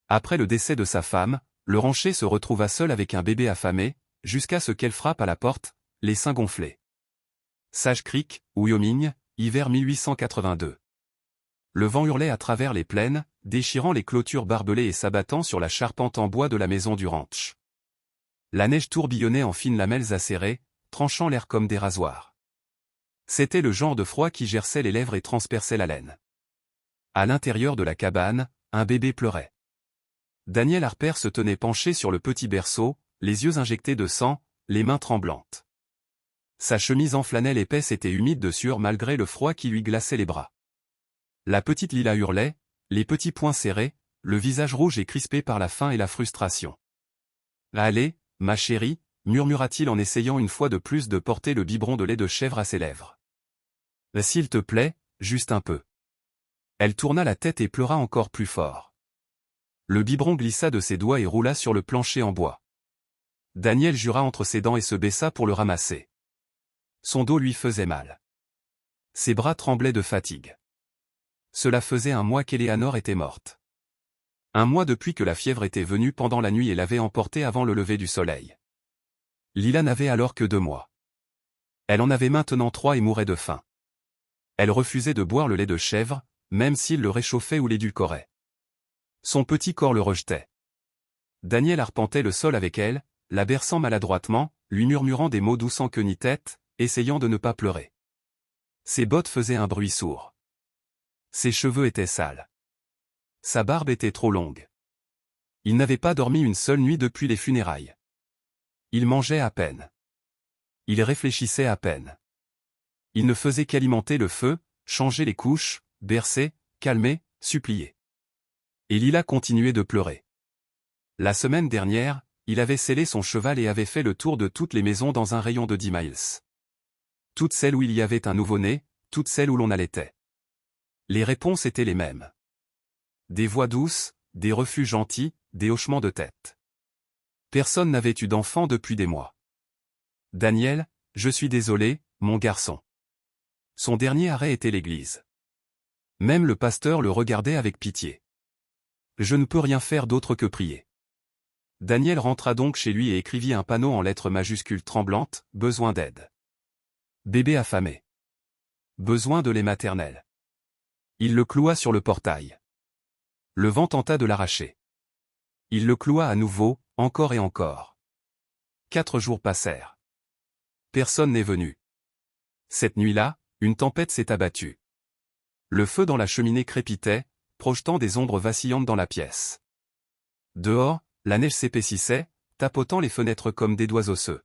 Après le décès de sa femme, le rancher se retrouva seul avec un bébé affamé, jusqu'à ce qu'elle frappe à la porte, les seins gonflés. Sage Creek, Wyoming, hiver 1882. Le vent hurlait à travers les plaines, déchirant les clôtures barbelées et s'abattant sur la charpente en bois de la maison du ranch. La neige tourbillonnait en fines lamelles acérées, tranchant l'air comme des rasoirs. C'était le genre de froid qui gerçait les lèvres et transperçait la laine. À l'intérieur de la cabane, un bébé pleurait. Daniel Harper se tenait penché sur le petit berceau, les yeux injectés de sang, les mains tremblantes. Sa chemise en flanelle épaisse était humide de sueur malgré le froid qui lui glaçait les bras. La petite Lila hurlait, les petits poings serrés, le visage rouge et crispé par la faim et la frustration. « Allez, ma chérie », murmura-t-il en essayant une fois de plus de porter le biberon de lait de chèvre à ses lèvres. « S'il te plaît, juste un peu. » Elle tourna la tête et pleura encore plus fort. Le biberon glissa de ses doigts et roula sur le plancher en bois. Daniel jura entre ses dents et se baissa pour le ramasser. Son dos lui faisait mal. Ses bras tremblaient de fatigue. Cela faisait un mois qu'Eleanor était morte. Un mois depuis que la fièvre était venue pendant la nuit et l'avait emportée avant le lever du soleil. Lila n'avait alors que 2 mois. Elle en avait maintenant 3 et mourait de faim. Elle refusait de boire le lait de chèvre, même s'il le réchauffait ou l'édulcorait. Son petit corps le rejetait. Daniel arpentait le sol avec elle, la berçant maladroitement, lui murmurant des mots doux sans queue ni tête, essayant de ne pas pleurer. Ses bottes faisaient un bruit sourd. Ses cheveux étaient sales. Sa barbe était trop longue. Il n'avait pas dormi une seule nuit depuis les funérailles. Il mangeait à peine. Il réfléchissait à peine. Il ne faisait qu'alimenter le feu, changer les couches, bercer, calmer, supplier. Et Lila continuait de pleurer. La semaine dernière, il avait sellé son cheval et avait fait le tour de toutes les maisons dans un rayon de 10 miles. Toutes celles où il y avait un nouveau-né, toutes celles où l'on allaitait. Les réponses étaient les mêmes. Des voix douces, des refus gentils, des hochements de tête. Personne n'avait eu d'enfant depuis des mois. « Daniel, je suis désolé, mon garçon. » Son dernier arrêt était l'église. Même le pasteur le regardait avec pitié. « Je ne peux rien faire d'autre que prier. » Daniel rentra donc chez lui et écrivit un panneau en lettres majuscules tremblantes, « Besoin d'aide. » Bébé affamé. Besoin de lait maternel. Il le cloua sur le portail. Le vent tenta de l'arracher. Il le cloua à nouveau, encore et encore. 4 jours passèrent. Personne n'est venu. Cette nuit-là, une tempête s'est abattue. Le feu dans la cheminée crépitait, projetant des ombres vacillantes dans la pièce. Dehors, la neige s'épaississait, tapotant les fenêtres comme des doigts osseux.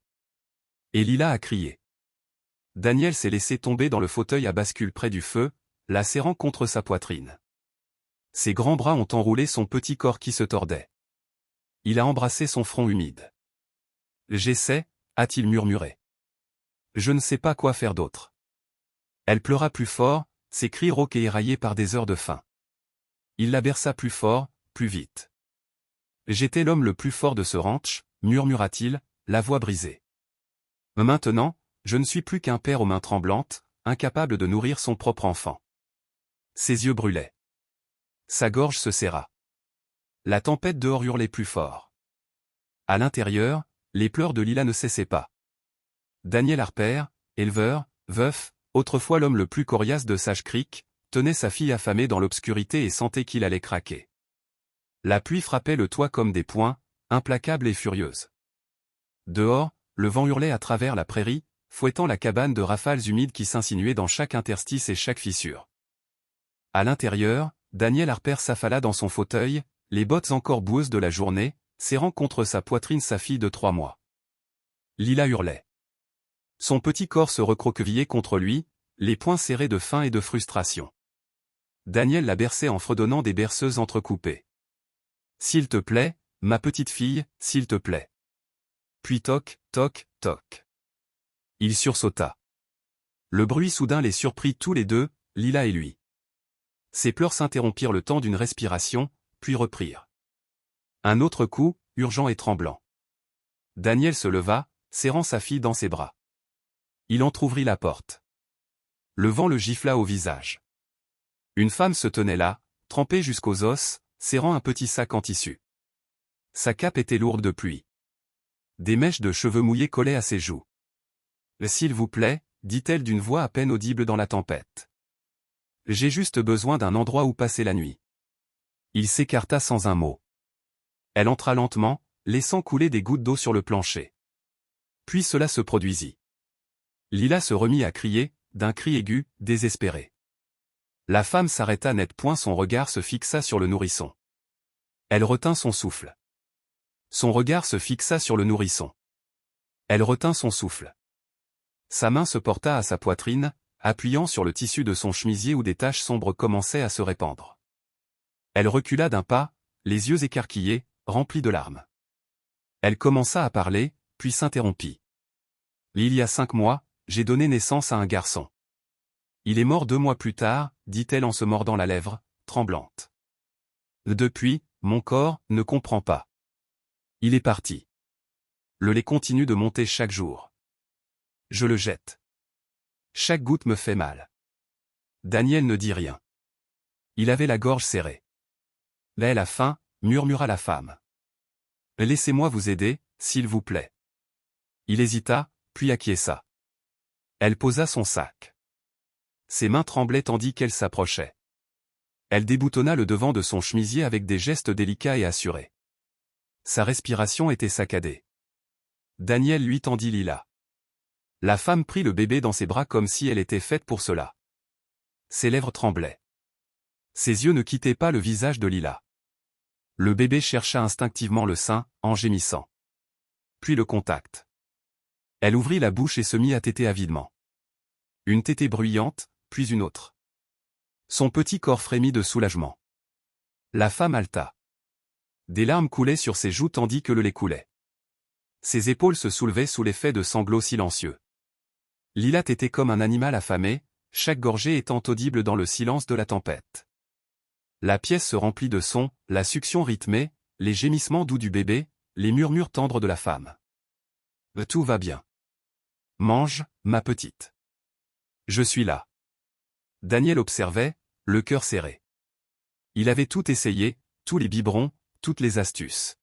Et Lila a crié. Daniel s'est laissé tomber dans le fauteuil à bascule près du feu, la serrant contre sa poitrine. Ses grands bras ont enroulé son petit corps qui se tordait. Il a embrassé son front humide. « J'essaie », a-t-il murmuré. « Je ne sais pas quoi faire d'autre. » Elle pleura plus fort, ses cris rauques et éraillés par des heures de faim. Il la berça plus fort, plus vite. « J'étais l'homme le plus fort de ce ranch », murmura-t-il, la voix brisée. « Maintenant, je ne suis plus qu'un père aux mains tremblantes, incapable de nourrir son propre enfant. » Ses yeux brûlaient. Sa gorge se serra. La tempête dehors hurlait plus fort. À l'intérieur, les pleurs de Lila ne cessaient pas. Daniel Harper, éleveur, veuf, autrefois l'homme le plus coriace de Sage Creek, tenait sa fille affamée dans l'obscurité et sentait qu'il allait craquer. La pluie frappait le toit comme des poings, implacable et furieuse. Dehors, le vent hurlait à travers la prairie, fouettant la cabane de rafales humides qui s'insinuaient dans chaque interstice et chaque fissure. À l'intérieur, Daniel Harper s'affala dans son fauteuil, les bottes encore boueuses de la journée, serrant contre sa poitrine sa fille de 3 mois. Lila hurlait. Son petit corps se recroquevillait contre lui, les poings serrés de faim et de frustration. Daniel la berçait en fredonnant des berceuses entrecoupées. « S'il te plaît, ma petite fille, s'il te plaît. » Puis toc, toc, toc. Il sursauta. Le bruit soudain les surprit tous les deux, Lila et lui. Ses pleurs s'interrompirent le temps d'une respiration, puis reprirent. Un autre coup, urgent et tremblant. Daniel se leva, serrant sa fille dans ses bras. Il entr'ouvrit la porte. Le vent le gifla au visage. Une femme se tenait là, trempée jusqu'aux os, serrant un petit sac en tissu. Sa cape était lourde de pluie. Des mèches de cheveux mouillés collaient à ses joues. « S'il vous plaît » dit-elle d'une voix à peine audible dans la tempête. « J'ai juste besoin d'un endroit où passer la nuit. » Il s'écarta sans un mot. Elle entra lentement, laissant couler des gouttes d'eau sur le plancher. Puis cela se produisit. Lila se remit à crier, d'un cri aigu, désespéré. La femme s'arrêta net, point son regard se fixa sur le nourrisson. Elle retint son souffle. Son regard se fixa sur le nourrisson. Elle retint son souffle. Sa main se porta à sa poitrine, appuyant sur le tissu de son chemisier où des taches sombres commençaient à se répandre. Elle recula d'un pas, les yeux écarquillés, remplis de larmes. Elle commença à parler, puis s'interrompit. « Il y a 5 mois, j'ai donné naissance à un garçon. Il est mort 2 mois plus tard, dit-elle en se mordant la lèvre, tremblante. Depuis, mon corps ne comprend pas. Il est parti. Le lait continue de monter chaque jour. Je le jette. Chaque goutte me fait mal. » Daniel ne dit rien. Il avait la gorge serrée. « Elle a faim » murmura la femme. « Laissez-moi vous aider, s'il vous plaît. » Il hésita, puis acquiesça. Elle posa son sac. Ses mains tremblaient tandis qu'elle s'approchait. Elle déboutonna le devant de son chemisier avec des gestes délicats et assurés. Sa respiration était saccadée. Daniel lui tendit Lila. La femme prit le bébé dans ses bras comme si elle était faite pour cela. Ses lèvres tremblaient. Ses yeux ne quittaient pas le visage de Lila. Le bébé chercha instinctivement le sein, en gémissant. Puis le contact. Elle ouvrit la bouche et se mit à téter avidement. Une tétée bruyante, puis une autre. Son petit corps frémit de soulagement. La femme haleta. Des larmes coulaient sur ses joues tandis que le lait coulait. Ses épaules se soulevaient sous l'effet de sanglots silencieux. Lila tétait comme un animal affamé, chaque gorgée étant audible dans le silence de la tempête. La pièce se remplit de sons, la succion rythmée, les gémissements doux du bébé, les murmures tendres de la femme. « Tout va bien. Mange, ma petite. Je suis là. » Daniel observait, le cœur serré. Il avait tout essayé, tous les biberons, toutes les astuces.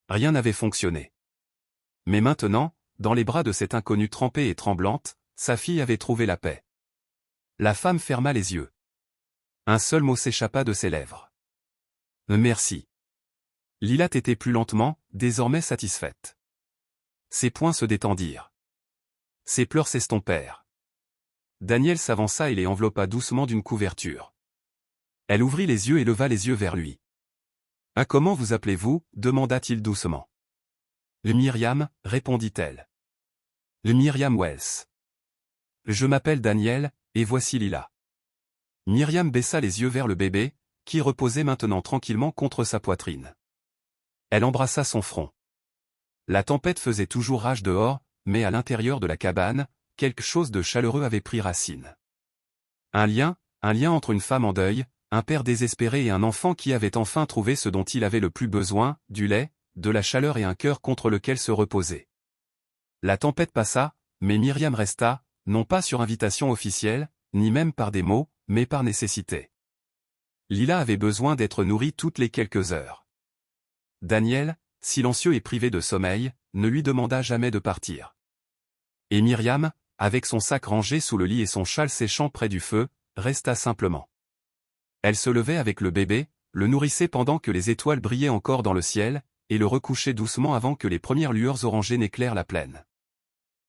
Rien n'avait fonctionné. Mais maintenant, dans les bras de cette inconnue trempée et tremblante, sa fille avait trouvé la paix. La femme ferma les yeux. Un seul mot s'échappa de ses lèvres. « Merci. » Lila tétait plus lentement, désormais satisfaite. Ses poings se détendirent. Ses pleurs s'estompèrent. Daniel s'avança et les enveloppa doucement d'une couverture. Elle ouvrit les yeux et leva les yeux vers lui. « Ah, comment vous appelez-vous » demanda-t-il doucement. « Myriam » répondit-elle. « Myriam Wells. »« Je m'appelle Daniel, et voici Lila. » Myriam baissa les yeux vers le bébé, qui reposait maintenant tranquillement contre sa poitrine. Elle embrassa son front. La tempête faisait toujours rage dehors, mais à l'intérieur de la cabane, quelque chose de chaleureux avait pris racine. Un lien entre une femme en deuil, un père désespéré et un enfant qui avait enfin trouvé ce dont il avait le plus besoin, du lait, de la chaleur et un cœur contre lequel se reposer. La tempête passa, mais Myriam resta, non pas sur invitation officielle, ni même par des mots, mais par nécessité. Lila avait besoin d'être nourrie toutes les quelques heures. Daniel, silencieux et privé de sommeil, ne lui demanda jamais de partir. Et Myriam, avec son sac rangé sous le lit et son châle séchant près du feu, resta simplement. Elle se levait avec le bébé, le nourrissait pendant que les étoiles brillaient encore dans le ciel, et le recouchait doucement avant que les premières lueurs orangées n'éclairent la plaine.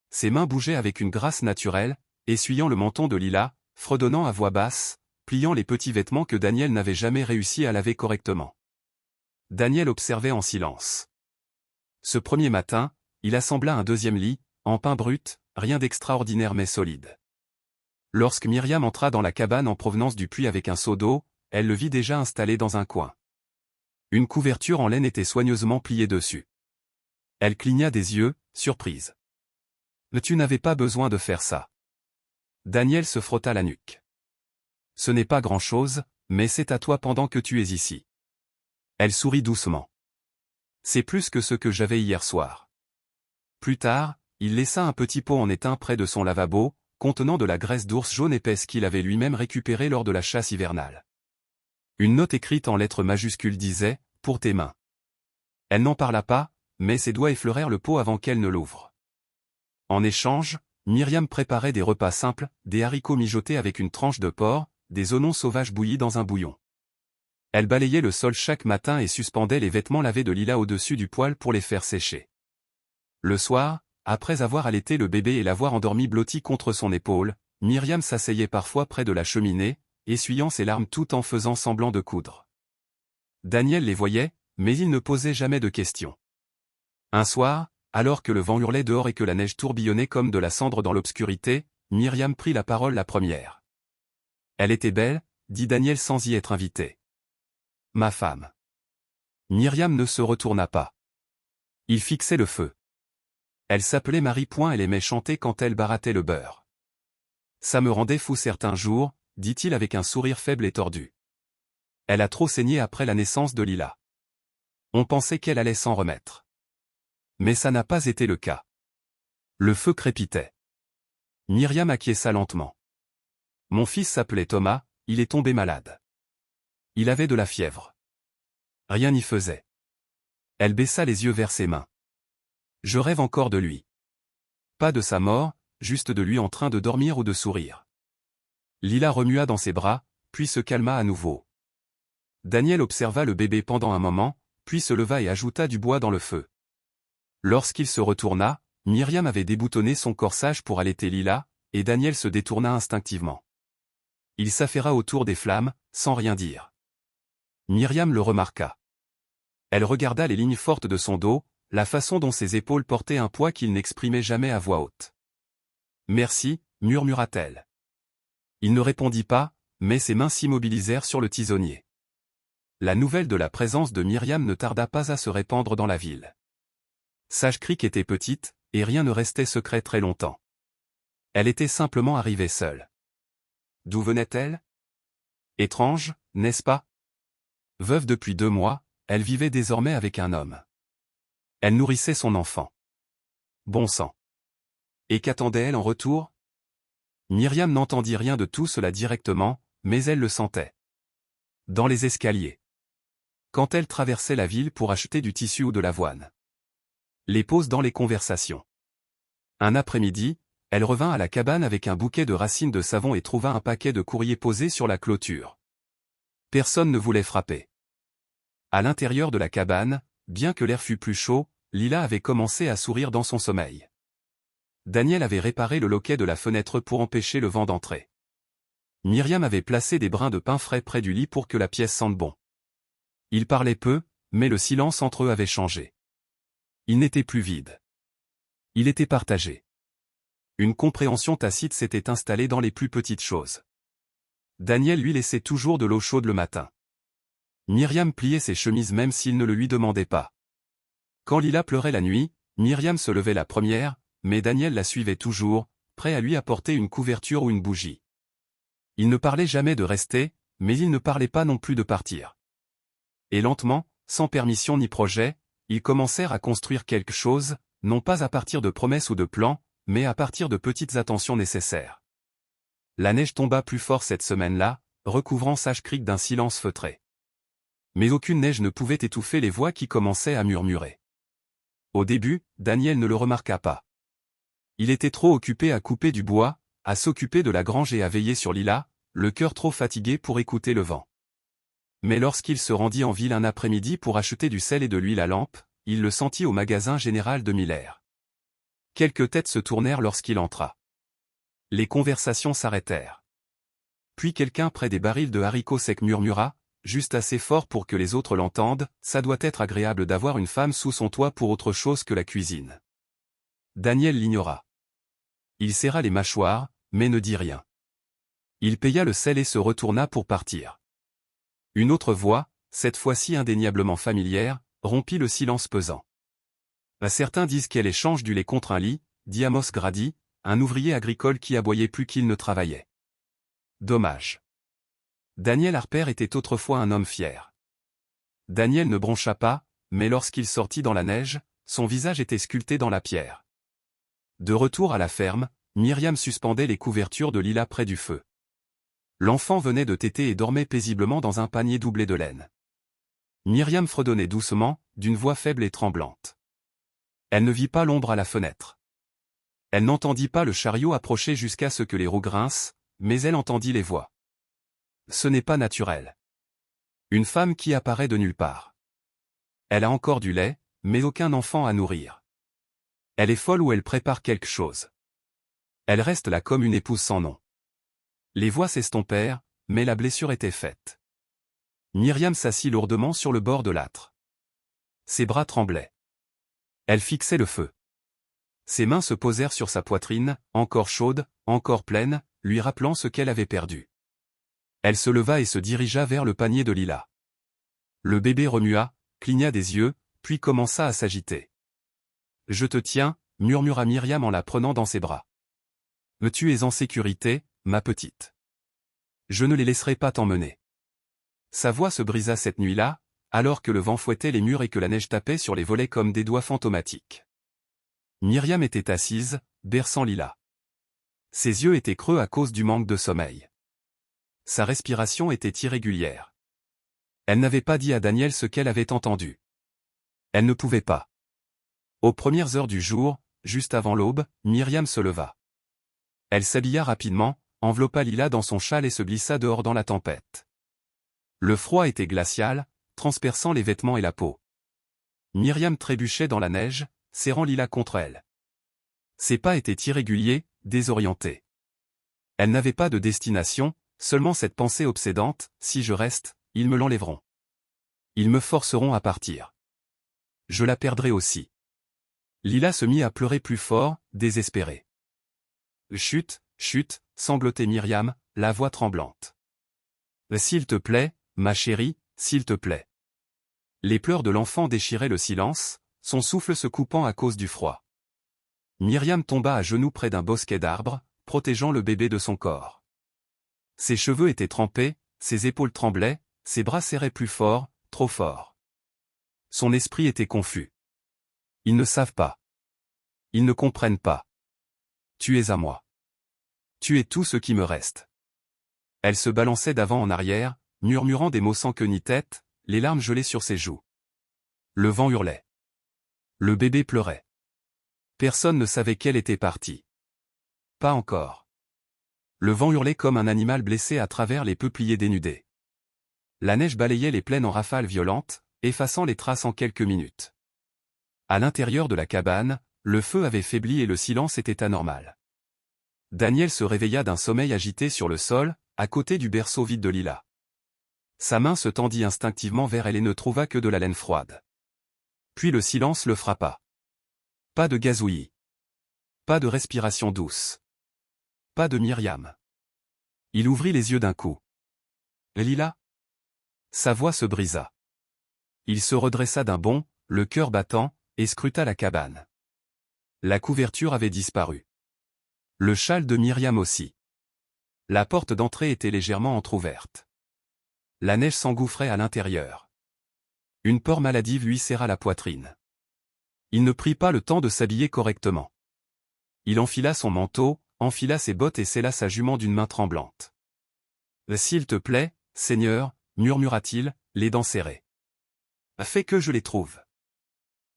Ses mains bougeaient avec une grâce naturelle, essuyant le menton de Lila, fredonnant à voix basse, pliant les petits vêtements que Daniel n'avait jamais réussi à laver correctement. Daniel observait en silence. Ce premier matin, il assembla un deuxième lit, en pin brut, rien d'extraordinaire mais solide. Lorsque Myriam entra dans la cabane en provenance du puits avec un seau d'eau, elle le vit déjà installé dans un coin. Une couverture en laine était soigneusement pliée dessus. Elle cligna des yeux, surprise. « Tu n'avais pas besoin de faire ça. » Daniel se frotta la nuque. « Ce n'est pas grand-chose, mais c'est à toi pendant que tu es ici. » Elle sourit doucement. « C'est plus que ce que j'avais hier soir. » Plus tard, il laissa un petit pot en étain près de son lavabo, contenant de la graisse d'ours jaune épaisse qu'il avait lui-même récupérée lors de la chasse hivernale. Une note écrite en lettres majuscules disait « Pour tes mains ». Elle n'en parla pas, mais ses doigts effleurèrent le pot avant qu'elle ne l'ouvre. En échange, Myriam préparait des repas simples, des haricots mijotés avec une tranche de porc, des oignons sauvages bouillis dans un bouillon. Elle balayait le sol chaque matin et suspendait les vêtements lavés de Lila au-dessus du poêle pour les faire sécher. Le soir, après avoir allaité le bébé et l'avoir endormi blotti contre son épaule, Myriam s'asseyait parfois près de la cheminée, essuyant ses larmes tout en faisant semblant de coudre. Daniel les voyait, mais il ne posait jamais de questions. Un soir, alors que le vent hurlait dehors et que la neige tourbillonnait comme de la cendre dans l'obscurité, Myriam prit la parole la première. Elle était belle, dit Daniel sans y être invité. Ma femme. Myriam ne se retourna pas. Il fixait le feu. Elle s'appelait Marie. Elle aimait chanter quand elle barattait le beurre. Ça me rendait fou certains jours, dit-il avec un sourire faible et tordu. Elle a trop saigné après la naissance de Lila. On pensait qu'elle allait s'en remettre. Mais ça n'a pas été le cas. Le feu crépitait. Myriam acquiesça lentement. Mon fils s'appelait Thomas, il est tombé malade. Il avait de la fièvre. Rien n'y faisait. Elle baissa les yeux vers ses mains. Je rêve encore de lui. Pas de sa mort, juste de lui en train de dormir ou de sourire. Lila remua dans ses bras, puis se calma à nouveau. Daniel observa le bébé pendant un moment, puis se leva et ajouta du bois dans le feu. Lorsqu'il se retourna, Myriam avait déboutonné son corsage pour allaiter Lila, et Daniel se détourna instinctivement. Il s'affaira autour des flammes, sans rien dire. Myriam le remarqua. Elle regarda les lignes fortes de son dos, la façon dont ses épaules portaient un poids qu'il n'exprimait jamais à voix haute. « Merci » murmura-t-elle. Il ne répondit pas, mais ses mains s'immobilisèrent sur le tisonnier. La nouvelle de la présence de Myriam ne tarda pas à se répandre dans la ville. Sage Creek était petite, et rien ne restait secret très longtemps. Elle était simplement arrivée seule. D'où venait-elle? Étrange, n'est-ce pas? Veuve depuis 2 mois, elle vivait désormais avec un homme. Elle nourrissait son enfant. Bon sang. Et qu'attendait-elle en retour? Myriam n'entendit rien de tout cela directement, mais elle le sentait. Dans les escaliers. Quand elle traversait la ville pour acheter du tissu ou de l'avoine. Les pauses dans les conversations. Un après-midi, elle revint à la cabane avec un bouquet de racines de savon et trouva un paquet de courriers posé sur la clôture. Personne ne voulait frapper. À l'intérieur de la cabane, bien que l'air fût plus chaud, Lila avait commencé à sourire dans son sommeil. Daniel avait réparé le loquet de la fenêtre pour empêcher le vent d'entrer. Myriam avait placé des brins de pain frais près du lit pour que la pièce sente bon. Ils parlaient peu, mais le silence entre eux avait changé. Il n'était plus vide. Il était partagé. Une compréhension tacite s'était installée dans les plus petites choses. Daniel lui laissait toujours de l'eau chaude le matin. Myriam pliait ses chemises même s'il ne le lui demandait pas. Quand Lila pleurait la nuit, Myriam se levait la première, mais Daniel la suivait toujours, prêt à lui apporter une couverture ou une bougie. Il ne parlait jamais de rester, mais il ne parlait pas non plus de partir. Et lentement, sans permission ni projet, ils commencèrent à construire quelque chose, non pas à partir de promesses ou de plans, mais à partir de petites attentions nécessaires. La neige tomba plus fort cette semaine-là, recouvrant Sage Creek d'un silence feutré. Mais aucune neige ne pouvait étouffer les voix qui commençaient à murmurer. Au début, Daniel ne le remarqua pas. Il était trop occupé à couper du bois, à s'occuper de la grange et à veiller sur Lila, le cœur trop fatigué pour écouter le vent. Mais lorsqu'il se rendit en ville un après-midi pour acheter du sel et de l'huile à lampe, il le sentit au magasin général de Miller. Quelques têtes se tournèrent lorsqu'il entra. Les conversations s'arrêtèrent. Puis quelqu'un près des barils de haricots secs murmura, juste assez fort pour que les autres l'entendent, « Ça doit être agréable d'avoir une femme sous son toit pour autre chose que la cuisine. » Daniel l'ignora. Il serra les mâchoires, mais ne dit rien. Il paya le sel et se retourna pour partir. Une autre voix, cette fois-ci indéniablement familière, rompit le silence pesant. Certains disent qu'elle échange du lait contre un lit, dit Amos Grady, un ouvrier agricole qui aboyait plus qu'il ne travaillait. Dommage. Daniel Harper était autrefois un homme fier. Daniel ne broncha pas, mais lorsqu'il sortit dans la neige, son visage était sculpté dans la pierre. De retour à la ferme, Myriam suspendait les couvertures de Lila près du feu. L'enfant venait de téter et dormait paisiblement dans un panier doublé de laine. Myriam fredonnait doucement, d'une voix faible et tremblante. Elle ne vit pas l'ombre à la fenêtre. Elle n'entendit pas le chariot approcher jusqu'à ce que les roues grincent, mais elle entendit les voix. Ce n'est pas naturel. Une femme qui apparaît de nulle part. Elle a encore du lait, mais aucun enfant à nourrir. Elle est folle ou elle prépare quelque chose. Elle reste là comme une épouse sans nom. Les voix s'estompèrent, mais la blessure était faite. Myriam s'assit lourdement sur le bord de l'âtre. Ses bras tremblaient. Elle fixait le feu. Ses mains se posèrent sur sa poitrine, encore chaude, encore pleine, lui rappelant ce qu'elle avait perdu. Elle se leva et se dirigea vers le panier de lilas. Le bébé remua, cligna des yeux, puis commença à s'agiter. « Je te tiens », murmura Myriam en la prenant dans ses bras. « Tu es en sécurité, ma petite. Je ne les laisserai pas t'emmener. » Sa voix se brisa cette nuit-là, alors que le vent fouettait les murs et que la neige tapait sur les volets comme des doigts fantomatiques. Myriam était assise, berçant Lila. Ses yeux étaient creux à cause du manque de sommeil. Sa respiration était irrégulière. Elle n'avait pas dit à Daniel ce qu'elle avait entendu. Elle ne pouvait pas. Aux premières heures du jour, juste avant l'aube, Myriam se leva. Elle s'habilla rapidement, enveloppa Lila dans son châle et se glissa dehors dans la tempête. Le froid était glacial, transperçant les vêtements et la peau. Myriam trébuchait dans la neige, serrant Lila contre elle. Ses pas étaient irréguliers, désorientés. Elle n'avait pas de destination, seulement cette pensée obsédante, si je reste, ils me l'enlèveront. Ils me forceront à partir. Je la perdrai aussi. Lila se mit à pleurer plus fort, désespérée. Chut, chut, sanglotait Myriam, la voix tremblante. S'il te plaît, ma chérie, s'il te plaît. Les pleurs de l'enfant déchiraient le silence, son souffle se coupant à cause du froid. Myriam tomba à genoux près d'un bosquet d'arbres, protégeant le bébé de son corps. Ses cheveux étaient trempés, ses épaules tremblaient, ses bras serraient plus fort, trop fort. Son esprit était confus. Ils ne savent pas. Ils ne comprennent pas. Tu es à moi. Tu es tout ce qui me reste. Elle se balançait d'avant en arrière, murmurant des mots sans queue ni tête, les larmes gelées sur ses joues. Le vent hurlait. Le bébé pleurait. Personne ne savait qu'elle était partie. Pas encore. Le vent hurlait comme un animal blessé à travers les peupliers dénudés. La neige balayait les plaines en rafales violentes, effaçant les traces en quelques minutes. À l'intérieur de la cabane, le feu avait faibli et le silence était anormal. Daniel se réveilla d'un sommeil agité sur le sol, à côté du berceau vide de Lila. Sa main se tendit instinctivement vers elle et ne trouva que de la laine froide. Puis le silence le frappa. Pas de gazouillis. Pas de respiration douce. Pas de Myriam. Il ouvrit les yeux d'un coup. Lila? Sa voix se brisa. Il se redressa d'un bond, le cœur battant, et scruta la cabane. La couverture avait disparu. Le châle de Myriam aussi. La porte d'entrée était légèrement entr'ouverte. La neige s'engouffrait à l'intérieur. Une peur maladive lui serra la poitrine. Il ne prit pas le temps de s'habiller correctement. Il enfila son manteau, enfila ses bottes et sella sa jument d'une main tremblante. « S'il te plaît, Seigneur, » murmura-t-il, les dents serrées. « Fais que je les trouve. »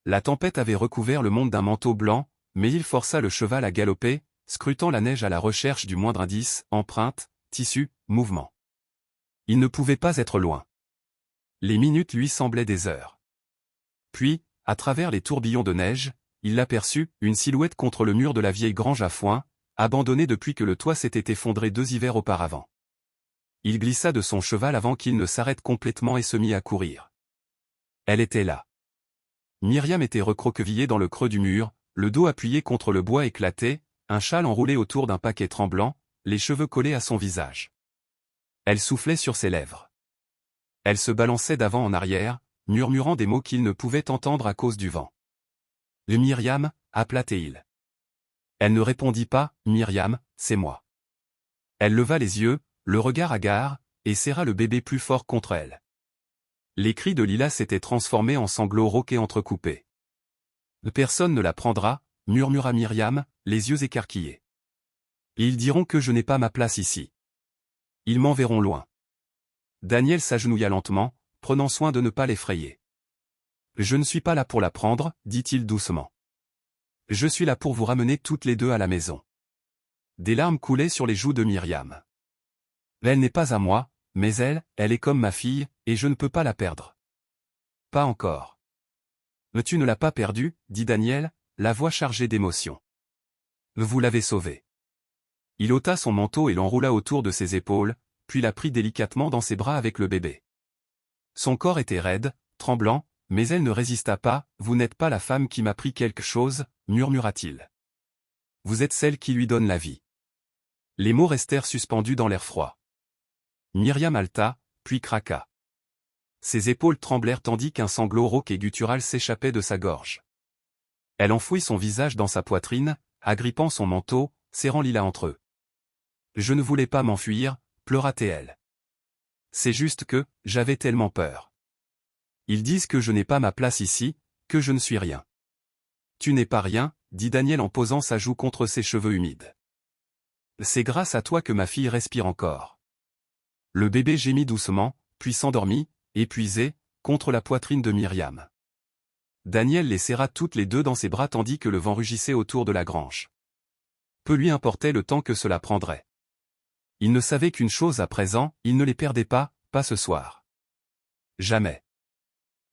La tempête avait recouvert le monde d'un manteau blanc, mais il força le cheval à galoper, scrutant la neige à la recherche du moindre indice, empreinte, tissu, mouvement. Il ne pouvait pas être loin. Les minutes lui semblaient des heures. Puis, à travers les tourbillons de neige, il l'aperçut, une silhouette contre le mur de la vieille grange à foin, abandonnée depuis que le toit s'était effondré 2 hivers auparavant. Il glissa de son cheval avant qu'il ne s'arrête complètement et se mit à courir. Elle était là. Myriam était recroquevillée dans le creux du mur, le dos appuyé contre le bois éclaté, un châle enroulé autour d'un paquet tremblant, les cheveux collés à son visage. Elle soufflait sur ses lèvres. Elle se balançait d'avant en arrière, murmurant des mots qu'il ne pouvait entendre à cause du vent. « Myriam » appela Théil. Elle ne répondit pas, « Myriam, c'est moi. » Elle leva les yeux, le regard hagard, et serra le bébé plus fort contre elle. Les cris de Lila s'étaient transformés en sanglots rauques et entrecoupés. « Personne ne la prendra » murmura Myriam, les yeux écarquillés. « Ils diront que je n'ai pas ma place ici. Ils m'enverront loin. Daniel s'agenouilla lentement, prenant soin de ne pas l'effrayer. Je ne suis pas là pour la prendre, dit-il doucement. Je suis là pour vous ramener toutes les deux à la maison. Des larmes coulaient sur les joues de Myriam. Elle n'est pas à moi, mais elle est comme ma fille, et je ne peux pas la perdre. Pas encore. Mais tu ne l'as pas perdue, dit Daniel, la voix chargée d'émotion. Vous l'avez sauvée. Il ôta son manteau et l'enroula autour de ses épaules, puis la prit délicatement dans ses bras avec le bébé. Son corps était raide, tremblant, mais elle ne résista pas. Vous n'êtes pas la femme qui m'a pris quelque chose, murmura-t-il. Vous êtes celle qui lui donne la vie. Les mots restèrent suspendus dans l'air froid. Myriam haleta, puis craqua. Ses épaules tremblèrent tandis qu'un sanglot rauque et guttural s'échappait de sa gorge. Elle enfouit son visage dans sa poitrine, agrippant son manteau, serrant Lila entre eux. Je ne voulais pas m'enfuir, pleura-t-elle. C'est juste que, j'avais tellement peur. Ils disent que je n'ai pas ma place ici, que je ne suis rien. Tu n'es pas rien, dit Daniel en posant sa joue contre ses cheveux humides. C'est grâce à toi que ma fille respire encore. Le bébé gémit doucement, puis s'endormit, épuisé, contre la poitrine de Myriam. Daniel les serra toutes les deux dans ses bras tandis que le vent rugissait autour de la grange. Peu lui importait le temps que cela prendrait. Il ne savait qu'une chose à présent, il ne les perdait pas ce soir. Jamais.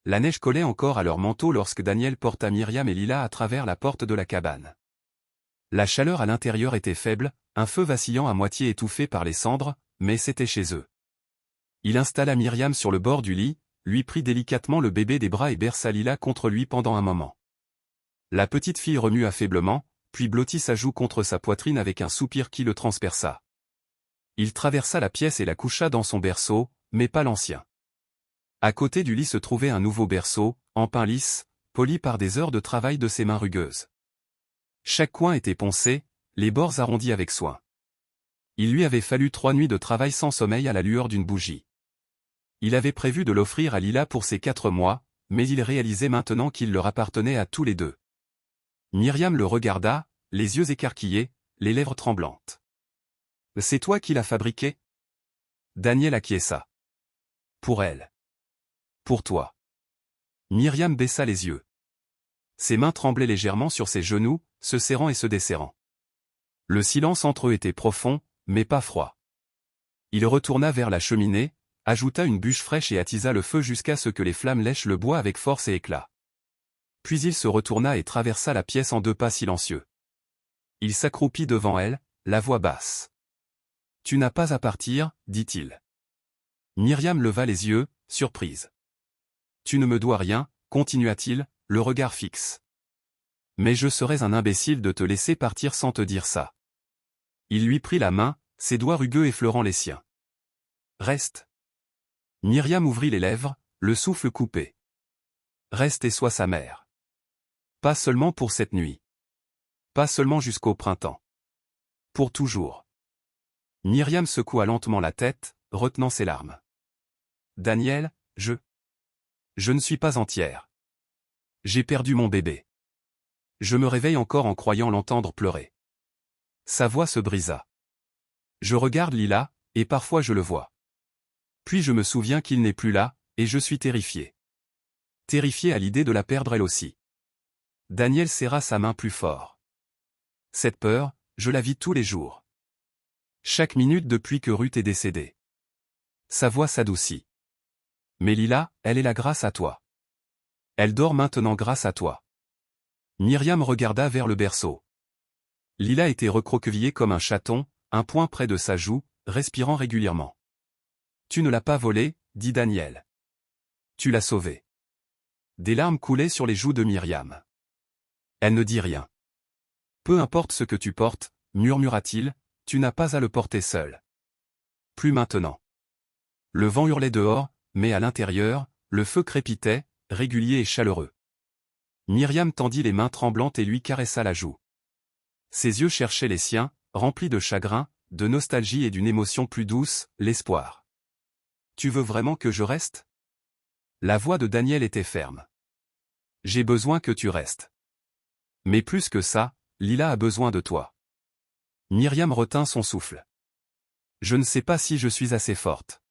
La neige collait encore à leur manteau lorsque Daniel porta Myriam et Lila à travers la porte de la cabane. La chaleur à l'intérieur était faible, un feu vacillant à moitié étouffé par les cendres, mais c'était chez eux. Il installa Myriam sur le bord du lit, lui prit délicatement le bébé des bras et berça Lila contre lui pendant un moment. La petite fille remua faiblement, puis blottit sa joue contre sa poitrine avec un soupir qui le transperça. Il traversa la pièce et la coucha dans son berceau, mais pas l'ancien. À côté du lit se trouvait un nouveau berceau, en pain lisse, poli par des heures de travail de ses mains rugueuses. Chaque coin était poncé, les bords arrondis avec soin. Il lui avait fallu 3 nuits de travail sans sommeil à la lueur d'une bougie. Il avait prévu de l'offrir à Lila pour ses 4 mois, mais il réalisait maintenant qu'il leur appartenait à tous les deux. Myriam le regarda, les yeux écarquillés, les lèvres tremblantes. « C'est toi qui l'as fabriqué ?» Daniel acquiesça. « Pour elle. Pour toi. » Myriam baissa les yeux. Ses mains tremblaient légèrement sur ses genoux, se serrant et se desserrant. Le silence entre eux était profond, mais pas froid. Il retourna vers la cheminée, ajouta une bûche fraîche et attisa le feu jusqu'à ce que les flammes lèchent le bois avec force et éclat. Puis il se retourna et traversa la pièce en 2 pas silencieux. Il s'accroupit devant elle, la voix basse. « Tu n'as pas à partir, dit-il. » Myriam leva les yeux, surprise. « Tu ne me dois rien, continua-t-il, le regard fixe. Mais je serais un imbécile de te laisser partir sans te dire ça. » Il lui prit la main, ses doigts rugueux effleurant les siens. « Reste. » Myriam ouvrit les lèvres, le souffle coupé. « Reste et sois sa mère. Pas seulement pour cette nuit. Pas seulement jusqu'au printemps. Pour toujours. » Myriam secoua lentement la tête, retenant ses larmes. « Daniel, je ne suis pas entière. J'ai perdu mon bébé. Je me réveille encore en croyant l'entendre pleurer. » Sa voix se brisa. « Je regarde Lila, et parfois je le vois. Puis je me souviens qu'il n'est plus là, et je suis terrifié. Terrifié à l'idée de la perdre elle aussi. » Daniel serra sa main plus fort. « Cette peur, je la vis tous les jours. Chaque minute depuis que Ruth est décédée. » Sa voix s'adoucit. « Mais Lila, elle est là grâce à toi. Elle dort maintenant grâce à toi. » Myriam regarda vers le berceau. Lila était recroquevillée comme un chaton, un poing près de sa joue, respirant régulièrement. « Tu ne l'as pas volée, dit Daniel. Tu l'as sauvée. » Des larmes coulaient sur les joues de Myriam. Elle ne dit rien. « Peu importe ce que tu portes, murmura-t-il, tu n'as pas à le porter seul. Plus maintenant. » Le vent hurlait dehors, mais à l'intérieur, le feu crépitait, régulier et chaleureux. Myriam tendit les mains tremblantes et lui caressa la joue. Ses yeux cherchaient les siens, remplis de chagrin, de nostalgie et d'une émotion plus douce, l'espoir. « Tu veux vraiment que je reste ?» La voix de Daniel était ferme. « J'ai besoin que tu restes. Mais plus que ça, Lila a besoin de toi. » Myriam retint son souffle. Je ne sais pas si je suis assez forte.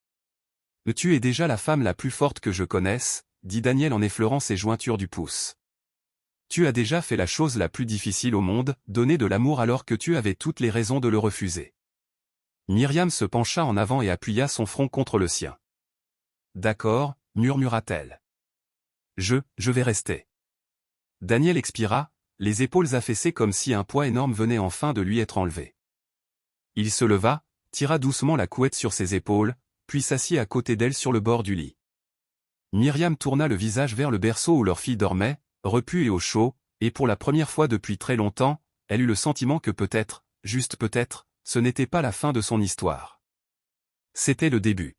Tu es déjà la femme la plus forte que je connaisse, dit Daniel en effleurant ses jointures du pouce. Tu as déjà fait la chose la plus difficile au monde, donner de l'amour alors que tu avais toutes les raisons de le refuser. Myriam se pencha en avant et appuya son front contre le sien. D'accord, murmura-t-elle. Je vais rester. Daniel expira, les épaules affaissées comme si un poids énorme venait enfin de lui être enlevé. Il se leva, tira doucement la couette sur ses épaules, puis s'assit à côté d'elle sur le bord du lit. Myriam tourna le visage vers le berceau où leur fille dormait, repue et au chaud, et pour la première fois depuis très longtemps, elle eut le sentiment que peut-être, juste peut-être, ce n'était pas la fin de son histoire. C'était le début.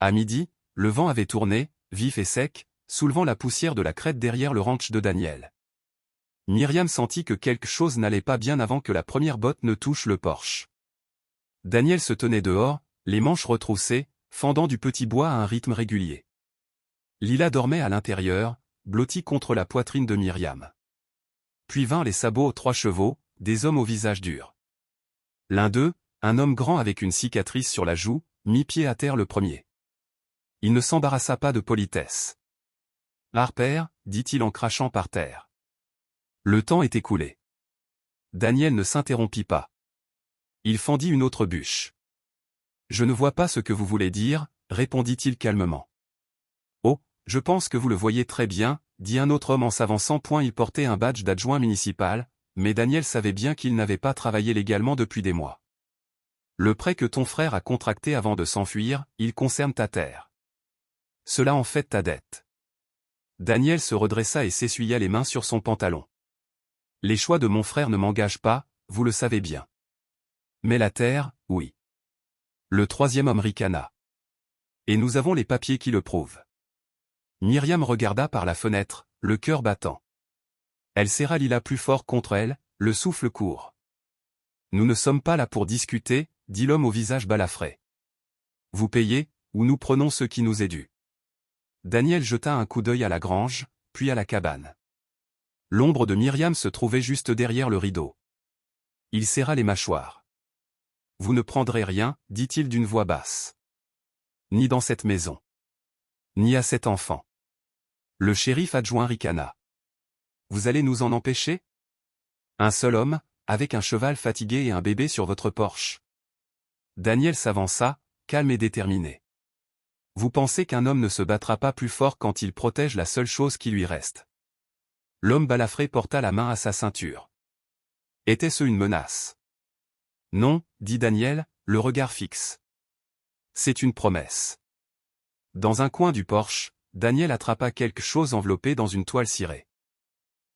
À midi, le vent avait tourné, vif et sec, soulevant la poussière de la crête derrière le ranch de Daniel. Myriam sentit que quelque chose n'allait pas bien avant que la première botte ne touche le porche. Daniel se tenait dehors, les manches retroussées, fendant du petit bois à un rythme régulier. Lila dormait à l'intérieur, blottie contre la poitrine de Myriam. Puis vinrent les sabots aux 3 chevaux, des hommes au visage dur. L'un d'eux, un homme grand avec une cicatrice sur la joue, mit pied à terre le premier. Il ne s'embarrassa pas de politesse. « Harper » dit-il en crachant par terre. Le temps était écoulé. Daniel ne s'interrompit pas. Il fendit une autre bûche. « Je ne vois pas ce que vous voulez dire, » répondit-il calmement. « Oh, je pense que vous le voyez très bien, » dit un autre homme en s'avançant. Il portait un badge d'adjoint municipal, mais Daniel savait bien qu'il n'avait pas travaillé légalement depuis des mois. « Le prêt que ton frère a contracté avant de s'enfuir, il concerne ta terre. Cela en fait ta dette. » Daniel se redressa et s'essuya les mains sur son pantalon. « Les choix de mon frère ne m'engagent pas, vous le savez bien. Mais la terre, oui. » Le troisième homme ricana. « Et nous avons les papiers qui le prouvent. » Myriam regarda par la fenêtre, le cœur battant. Elle serra Lila plus fort contre elle, le souffle court. « Nous ne sommes pas là pour discuter, » dit l'homme au visage balafré. « Vous payez, ou nous prenons ce qui nous est dû. » Daniel jeta un coup d'œil à la grange, puis à la cabane. L'ombre de Myriam se trouvait juste derrière le rideau. Il serra les mâchoires. « Vous ne prendrez rien, » dit-il d'une voix basse. « Ni dans cette maison. Ni à cet enfant. » Le shérif adjoint ricana. « Vous allez nous en empêcher ? Un seul homme, avec un cheval fatigué et un bébé sur votre porche. » Daniel s'avança, calme et déterminé. « Vous pensez qu'un homme ne se battra pas plus fort quand il protège la seule chose qui lui reste ? » L'homme balafré porta la main à sa ceinture. Était-ce une menace ? Non, dit Daniel, le regard fixe. C'est une promesse. Dans un coin du porche, Daniel attrapa quelque chose enveloppé dans une toile cirée.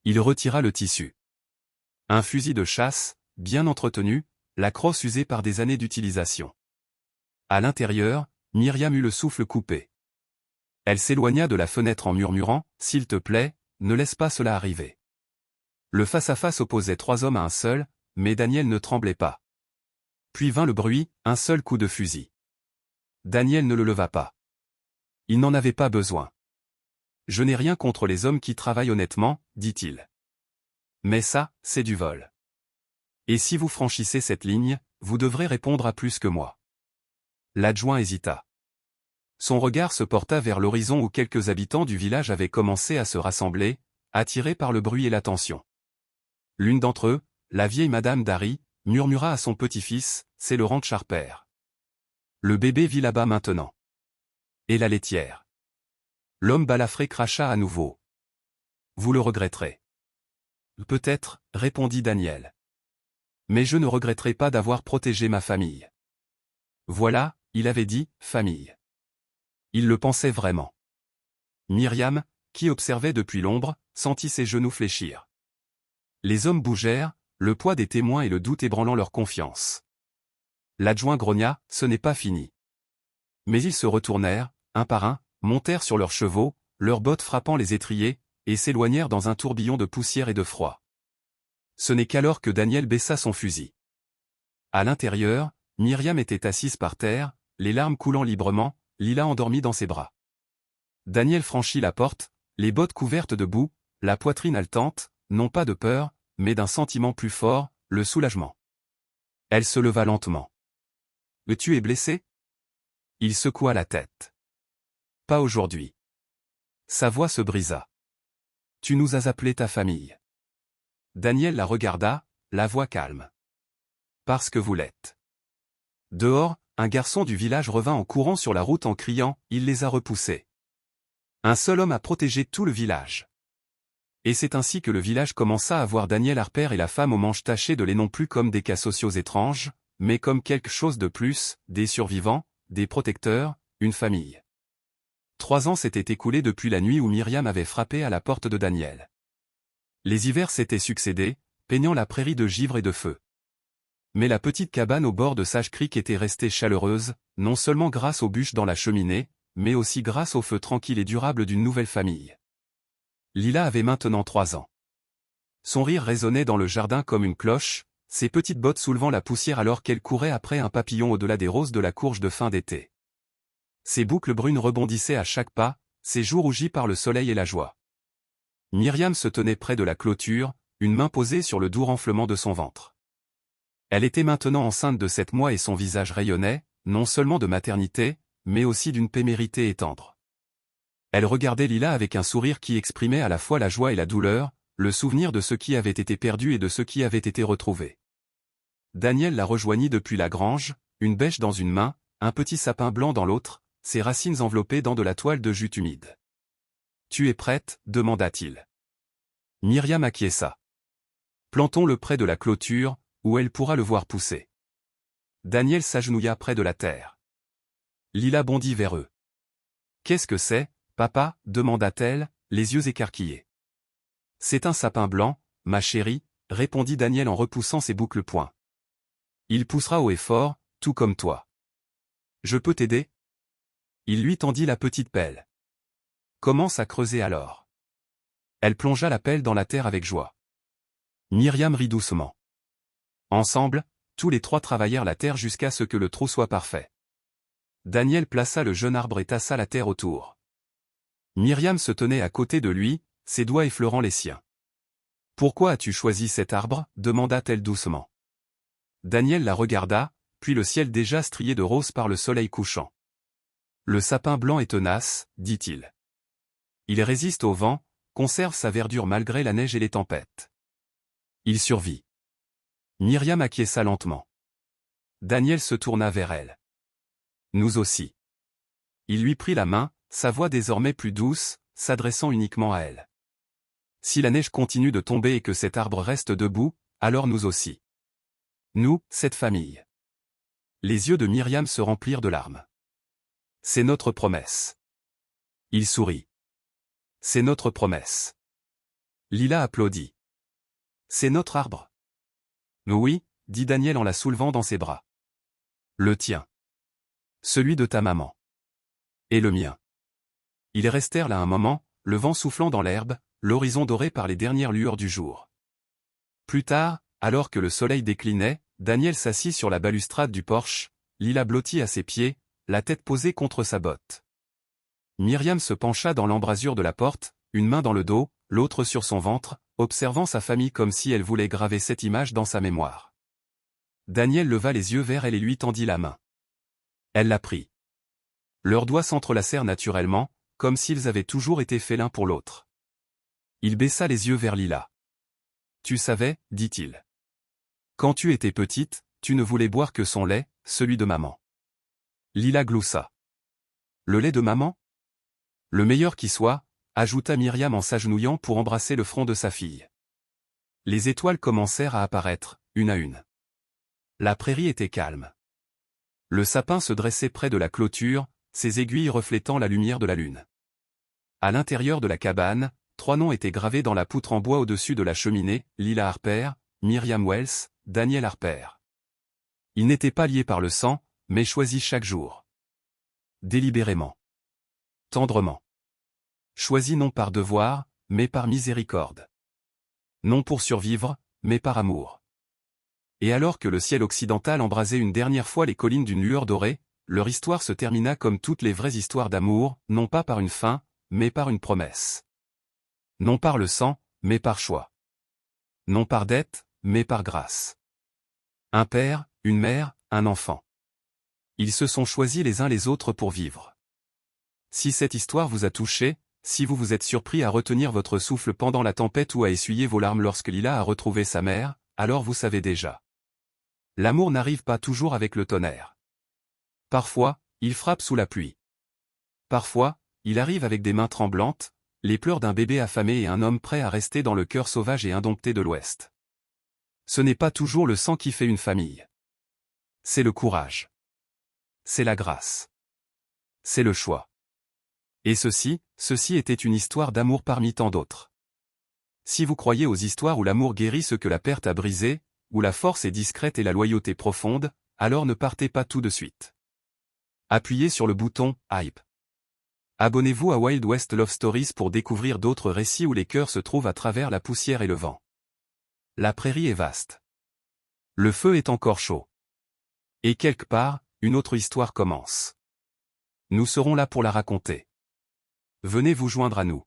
Il retira le tissu. Un fusil de chasse, bien entretenu, la crosse usée par des années d'utilisation. À l'intérieur, Myriam eut le souffle coupé. Elle s'éloigna de la fenêtre en murmurant, « S'il te plaît, ne laisse pas cela arriver. » Le face-à-face opposait 3 hommes à un seul, mais Daniel ne tremblait pas. Puis vint le bruit, un seul coup de fusil. Daniel ne le leva pas. Il n'en avait pas besoin. « Je n'ai rien contre les hommes qui travaillent honnêtement, » dit-il. « Mais ça, c'est du vol. Et si vous franchissez cette ligne, vous devrez répondre à plus que moi. » L'adjoint hésita. Son regard se porta vers l'horizon où quelques habitants du village avaient commencé à se rassembler, attirés par le bruit et l'attention. L'une d'entre eux, la vieille madame Dari, murmura à son petit-fils, « C'est le ranch Harper. Le bébé vit là-bas maintenant. Et la laitière. » L'homme balafré cracha à nouveau. « Vous le regretterez. » « Peut-être, » répondit Daniel. « Mais je ne regretterai pas d'avoir protégé ma famille. » Voilà, il avait dit, « famille. » Il le pensait vraiment. Myriam, qui observait depuis l'ombre, sentit ses genoux fléchir. Les hommes bougèrent, le poids des témoins et le doute ébranlant leur confiance. L'adjoint grogna, « Ce n'est pas fini. » Mais ils se retournèrent, un par un, montèrent sur leurs chevaux, leurs bottes frappant les étriers, et s'éloignèrent dans un tourbillon de poussière et de froid. Ce n'est qu'alors que Daniel baissa son fusil. À l'intérieur, Myriam était assise par terre, les larmes coulant librement, Lila endormie dans ses bras. Daniel franchit la porte, les bottes couvertes de boue, la poitrine haletante, non pas de peur, mais d'un sentiment plus fort, le soulagement. Elle se leva lentement. Tu es blessé? Il secoua la tête. Pas aujourd'hui. Sa voix se brisa. Tu nous as appelé ta famille. Daniel la regarda, la voix calme. Parce que vous l'êtes. Dehors, un garçon du village revint en courant sur la route en criant, il les a repoussés. Un seul homme a protégé tout le village. Et c'est ainsi que le village commença à voir Daniel Harper et la femme aux manches tachées de lait non plus comme des cas sociaux étranges, mais comme quelque chose de plus, des survivants, des protecteurs, une famille. 3 ans s'étaient écoulés depuis la nuit où Myriam avait frappé à la porte de Daniel. Les hivers s'étaient succédés, peignant la prairie de givre et de feu. Mais la petite cabane au bord de Sage Creek était restée chaleureuse, non seulement grâce aux bûches dans la cheminée, mais aussi grâce au feu tranquille et durable d'une nouvelle famille. Lila avait maintenant 3 ans. Son rire résonnait dans le jardin comme une cloche, ses petites bottes soulevant la poussière alors qu'elle courait après un papillon au-delà des roses de la courge de fin d'été. Ses boucles brunes rebondissaient à chaque pas, ses joues rougies par le soleil et la joie. Myriam se tenait près de la clôture, une main posée sur le doux renflement de son ventre. Elle était maintenant enceinte de 7 mois et son visage rayonnait, non seulement de maternité, mais aussi d'une paix méritée et tendre. Elle regardait Lila avec un sourire qui exprimait à la fois la joie et la douleur, le souvenir de ce qui avait été perdu et de ce qui avait été retrouvé. Daniel la rejoignit depuis la grange, une bêche dans une main, un petit sapin blanc dans l'autre, ses racines enveloppées dans de la toile de jute humide. « Tu es prête ?» demanda-t-il. Myriam acquiesça. « Plantons-le près de la clôture, où elle pourra le voir pousser. » Daniel s'agenouilla près de la terre. Lila bondit vers eux. « Qu'est-ce que c'est, papa ?» demanda-t-elle, les yeux écarquillés. « C'est un sapin blanc, ma chérie, » répondit Daniel en repoussant ses boucles poings. « Il poussera haut et fort, tout comme toi. Je peux t'aider ?» Il lui tendit la petite pelle. « Commence à creuser alors. » Elle plongea la pelle dans la terre avec joie. Myriam rit doucement. Ensemble, tous les 3 travaillèrent la terre jusqu'à ce que le trou soit parfait. Daniel plaça le jeune arbre et tassa la terre autour. Myriam se tenait à côté de lui, ses doigts effleurant les siens. « Pourquoi as-tu choisi cet arbre ?» demanda-t-elle doucement. Daniel la regarda, puis le ciel déjà strié de rose par le soleil couchant. « Le sapin blanc est tenace, dit-il. Il résiste au vent, conserve sa verdure malgré la neige et les tempêtes. Il survit. » Myriam acquiesça lentement. Daniel se tourna vers elle. « Nous aussi. » Il lui prit la main, sa voix désormais plus douce, s'adressant uniquement à elle. « Si la neige continue de tomber et que cet arbre reste debout, alors nous aussi. Nous, cette famille. » Les yeux de Myriam se remplirent de larmes. « C'est notre promesse. » Il sourit. « C'est notre promesse. » Lila applaudit. « C'est notre arbre. » Oui, dit Daniel en la soulevant dans ses bras. Le tien. Celui de ta maman. Et le mien. Ils restèrent là un moment, le vent soufflant dans l'herbe, l'horizon doré par les dernières lueurs du jour. Plus tard, alors que le soleil déclinait, Daniel s'assit sur la balustrade du porche, Lila blottie à ses pieds, la tête posée contre sa botte. Myriam se pencha dans l'embrasure de la porte, une main dans le dos, l'autre sur son ventre, observant sa famille comme si elle voulait graver cette image dans sa mémoire. Daniel leva les yeux vers elle et lui tendit la main. Elle la prit. Leurs doigts s'entrelacèrent naturellement, comme s'ils avaient toujours été faits l'un pour l'autre. Il baissa les yeux vers Lila. « Tu savais, dit-il. Quand tu étais petite, tu ne voulais boire que son lait, celui de maman. » Lila gloussa. « Le lait de maman ? Le meilleur qui soit, » ajouta Myriam en s'agenouillant pour embrasser le front de sa fille. Les étoiles commencèrent à apparaître, une à une. La prairie était calme. Le sapin se dressait près de la clôture, ses aiguilles reflétant la lumière de la lune. À l'intérieur de la cabane, 3 noms étaient gravés dans la poutre en bois au-dessus de la cheminée, Lila Harper, Myriam Wells, Daniel Harper. Ils n'étaient pas liés par le sang, mais choisis chaque jour. Délibérément. Tendrement. Choisis non par devoir, mais par miséricorde. Non pour survivre, mais par amour. Et alors que le ciel occidental embrasait une dernière fois les collines d'une lueur dorée, leur histoire se termina comme toutes les vraies histoires d'amour, non pas par une fin, mais par une promesse. Non par le sang, mais par choix. Non par dette, mais par grâce. Un père, une mère, un enfant. Ils se sont choisis les uns les autres pour vivre. Si cette histoire vous a touché, si vous vous êtes surpris à retenir votre souffle pendant la tempête ou à essuyer vos larmes lorsque Lila a retrouvé sa mère, alors vous savez déjà. L'amour n'arrive pas toujours avec le tonnerre. Parfois, il frappe sous la pluie. Parfois, il arrive avec des mains tremblantes, les pleurs d'un bébé affamé et un homme prêt à rester dans le cœur sauvage et indompté de l'Ouest. Ce n'est pas toujours le sang qui fait une famille. C'est le courage. C'est la grâce. C'est le choix. Et ceci était une histoire d'amour parmi tant d'autres. Si vous croyez aux histoires où l'amour guérit ce que la perte a brisé, où la force est discrète et la loyauté profonde, alors ne partez pas tout de suite. Appuyez sur le bouton « Hype ». Abonnez-vous à Wild West Love Stories pour découvrir d'autres récits où les cœurs se trouvent à travers la poussière et le vent. La prairie est vaste. Le feu est encore chaud. Et quelque part, une autre histoire commence. Nous serons là pour la raconter. Venez vous joindre à nous.